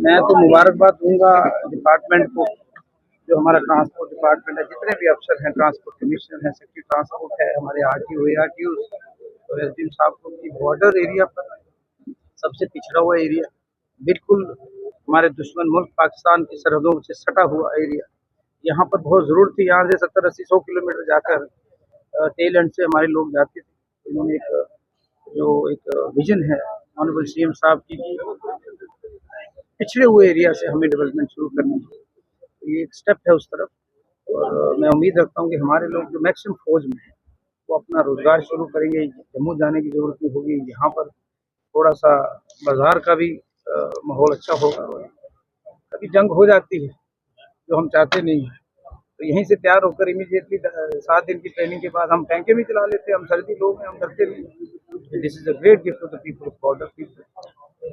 मैं तो मुबारकबाद दूंगा डिपार्टमेंट को, जो हमारा ट्रांसपोर्ट डिपार्टमेंट है, जितने भी अफसर हैं, ट्रांसपोर्ट कमिश्नर हैं, सेक्रेटरी ट्रांसपोर्ट है, हमारे आरटीओ एआरटीओ और एसडीएम साहब को, कि बॉर्डर एरिया पर सबसे पिछड़ा हुआ एरिया, बिल्कुल हमारे दुश्मन मुल्क पाकिस्तान की सरहदों से सटा हुआ एरिया, यहाँ पर बहुत ज़रूरत थी। यहाँ से 70-80-100 किलोमीटर जाकर टेल एंड से हमारे लोग जाते थे। इन्होंने एक विजन है ऑनरेबल सीएम साहब की, पिछड़े हुए एरिया से हमें डेवलपमेंट शुरू करनी है। तो ये एक स्टेप है उस तरफ, और मैं उम्मीद रखता हूँ कि हमारे लोग जो मैक्सिमम फौज में है वो अपना रोजगार शुरू करेंगे। जम्मू जाने की जरूरत नहीं होगी। यहाँ पर थोड़ा सा बाजार का भी माहौल अच्छा होगा। कभी जंग हो जाती है जो हम चाहते नहीं है, तो यहीं से तैयार होकर इमीडिएटली 7 दिन की ट्रेनिंग के बाद हम टैंके भी चला लेते हैं। हम सर्दी लोग हैं, हम डरते नहीं। This is a great gift to the people of border people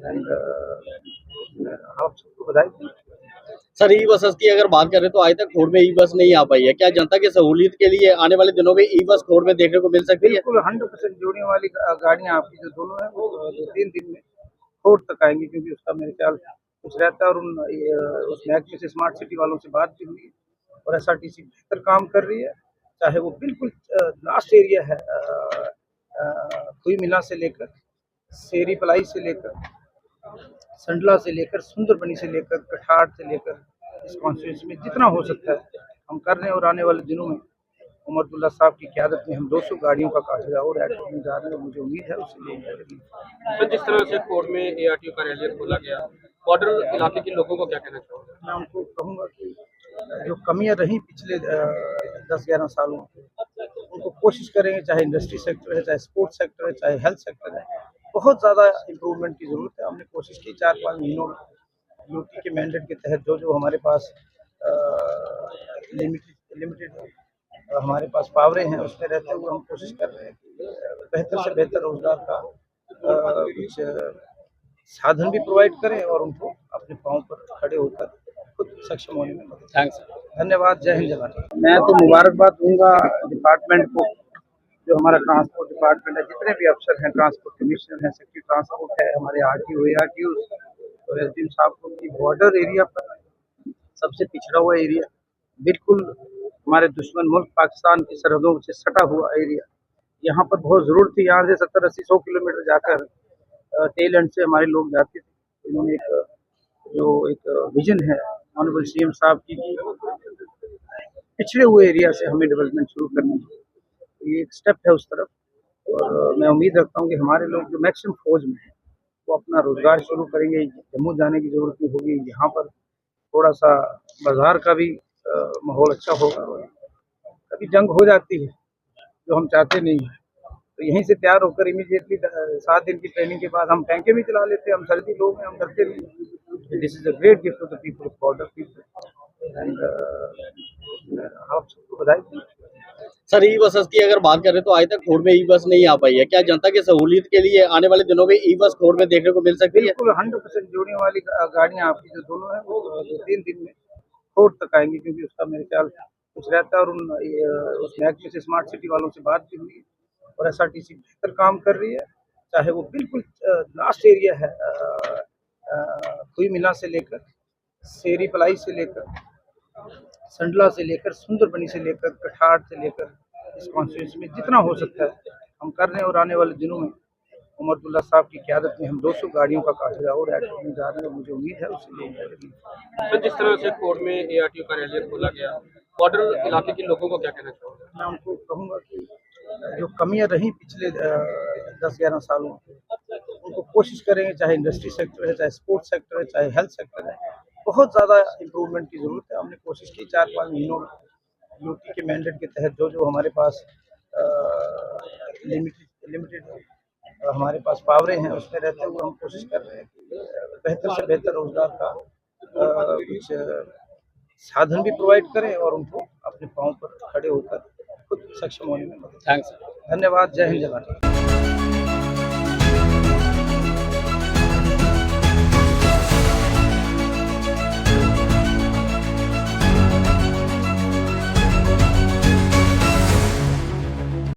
and आप सबको बधाई। सर, ई बसेस की अगर बात करें तो आज तक खोड़ में ई बस नहीं आ पाई है। क्या जनता की सहूलियत के लिए आने वाले दिनों में ई बस खोड़ में देखने को मिल सकती है? बिल्कुल 100% जोड़ने वाली गाड़ियाँ आपकी जो दोनों हैं वो 2-3 दिन में खोड़ तक आएंगी, क्योंकि उसका मेरे ख्याल कुछ रहता है। और उस महकमे से, स्मार्ट सिटी वालों से बात भी हुई है और एसआरटीसी बेहतर काम कर रही है। चाहे वो बिल्कुल लास्ट एरिया है, खुई मिला से लेकर सेरी पलाई से लेकर संडला से लेकर सुंदरबनी से लेकर कठाड़ से लेकर इस कॉन्स्टिट्यूंसी में जितना हो सकता है हम कर रहे हैं। और आने वाले दिनों में उमर अब्दुल्ला साहब की क़यादत में हम 200 गाड़ियों का काफिला और ऐड करने जा रहे हैं, और मुझे उम्मीद है उससे लोग। सर, जिस तरह से कोर्ट में एआरटीओ कार्यालय खोला गया, बॉर्डर इलाके के लोगों को क्या कहना चाहोगे? मैं उनको कहूँगा कि जो कमियां रही पिछले 10-11 सालों में, उनको कोशिश करेंगे। चाहे इंडस्ट्री सेक्टर है, चाहे स्पोर्ट्स सेक्टर है, चाहे हेल्थ सेक्टर है, बहुत ज़्यादा इम्प्रूवमेंट की ज़रूरत है। हमने कोशिश की 4-5 महीनों में यूटी के मैंडेट के तहत जो हमारे पास लिमिटेड हमारे पास पावरें हैं, उसमें रहते हुए हम कोशिश कर रहे हैं कि बेहतर से बेहतर रोजगार का कुछ साधन भी प्रोवाइड करें और उनको अपने पाँव पर खड़े होकर खुद सक्षम होने में मदद। थैंक्स। धन्यवाद। जय हिंद, जय भारत। मैं तो मुबारकबाद दूंगा डिपार्टमेंट को, जो हमारा ट्रांसपोर्ट डिपार्टमेंट है, जितने भी अफसर हैं, ट्रांसपोर्ट कमिश्नर हैं, सेक्रेटरी ट्रांसपोर्ट है, हमारे आरटीओ एआरटीओ और एसडीएम साहब को, कि बॉर्डर एरिया पर सबसे पिछड़ा हुआ एरिया, बिल्कुल हमारे दुश्मन मुल्क पाकिस्तान की सरहदों से सटा हुआ एरिया, यहाँ पर बहुत ज़रूरत थी। यहाँ से 70-80-100 किलोमीटर जाकर टेल एंड से हमारे लोग जाते थे। इन्होंने एक विजन है ऑनरेबल सीएम साहब की, पिछड़े हुए एरिया से हमें डेवलपमेंट शुरू करनी है। तो ये एक स्टेप है उस तरफ, और मैं उम्मीद रखता हूँ कि हमारे लोग जो मैक्सिमम फौज में है वो अपना रोजगार शुरू करेंगे। जम्मू जाने की जरूरत नहीं होगी। यहाँ पर थोड़ा सा बाजार का भी माहौल अच्छा होगा। कभी जंग हो जाती है जो हम चाहते नहीं है, तो यहीं से तैयार होकर इमीडिएटली 7 दिन की ट्रेनिंग के बाद हम टैंके भी चला लेते हैं। हम सर्दी लोग हैं, हम डरते नहीं। This is a great gift to the people of border people and आप सबको बधाई। सर, ई बसेस की अगर बात करें तो आज तक खोड़ में ई बस नहीं आ पाई है। क्या जनता की सहूलियत के लिए आने वाले दिनों में ई बस खोड़ में देखने को मिल सकती है? बिल्कुल 100% जोड़ने वाली गाड़ियाँ आपकी जो दोनों हैं वो 2-3 दिन में खोड़ तक आएंगी, क्योंकि उसका मेरे ख्याल कुछ रहता है। और उस महकमे से, स्मार्ट सिटी वालों से बात भी हुई है और एसआरटीसी बेहतर काम कर रही है। चाहे वो बिल्कुल लास्ट एरिया है, खुई मिला से लेकर सेरी पलाई से लेकर संडला से लेकर सुंदरबनी से लेकर कठाड़ से लेकर इस कॉन्स्टिट्यूंसी में जितना हो सकता है हम कर रहे हैं। और आने वाले दिनों में उमर अब्दुल्ला साहब की क़यादत में हम 200 गाड़ियों का काफिला और ऐड करने जा रहे हैं, और मुझे उम्मीद है उससे लोग। सर, जिस तरह से कोर्ट में एआरटीओ कार्यालय खोला गया, बॉर्डर इलाके के लोगों को क्या कहना चाहोगे? मैं उनको कहूँगा कि जो कमियां रही पिछले 10-11 सालों में, उनको कोशिश करेंगे। चाहे इंडस्ट्री सेक्टर है, चाहे स्पोर्ट्स सेक्टर है, चाहे हेल्थ सेक्टर है, बहुत ज़्यादा इम्प्रूवमेंट की ज़रूरत है। हमने कोशिश की 4-5 महीनों में यूटी के मैंडेट के तहत जो हमारे पास लिमिटेड हमारे पास पावरें हैं, उसमें रहते हुए हम कोशिश कर रहे हैं कि बेहतर से बेहतर रोजगार का कुछ साधन भी प्रोवाइड करें और उनको अपने पाँव पर खड़े होकर खुद सक्षम होने में मदद। थैंक्स। धन्यवाद। जय हिंद, जय भारत।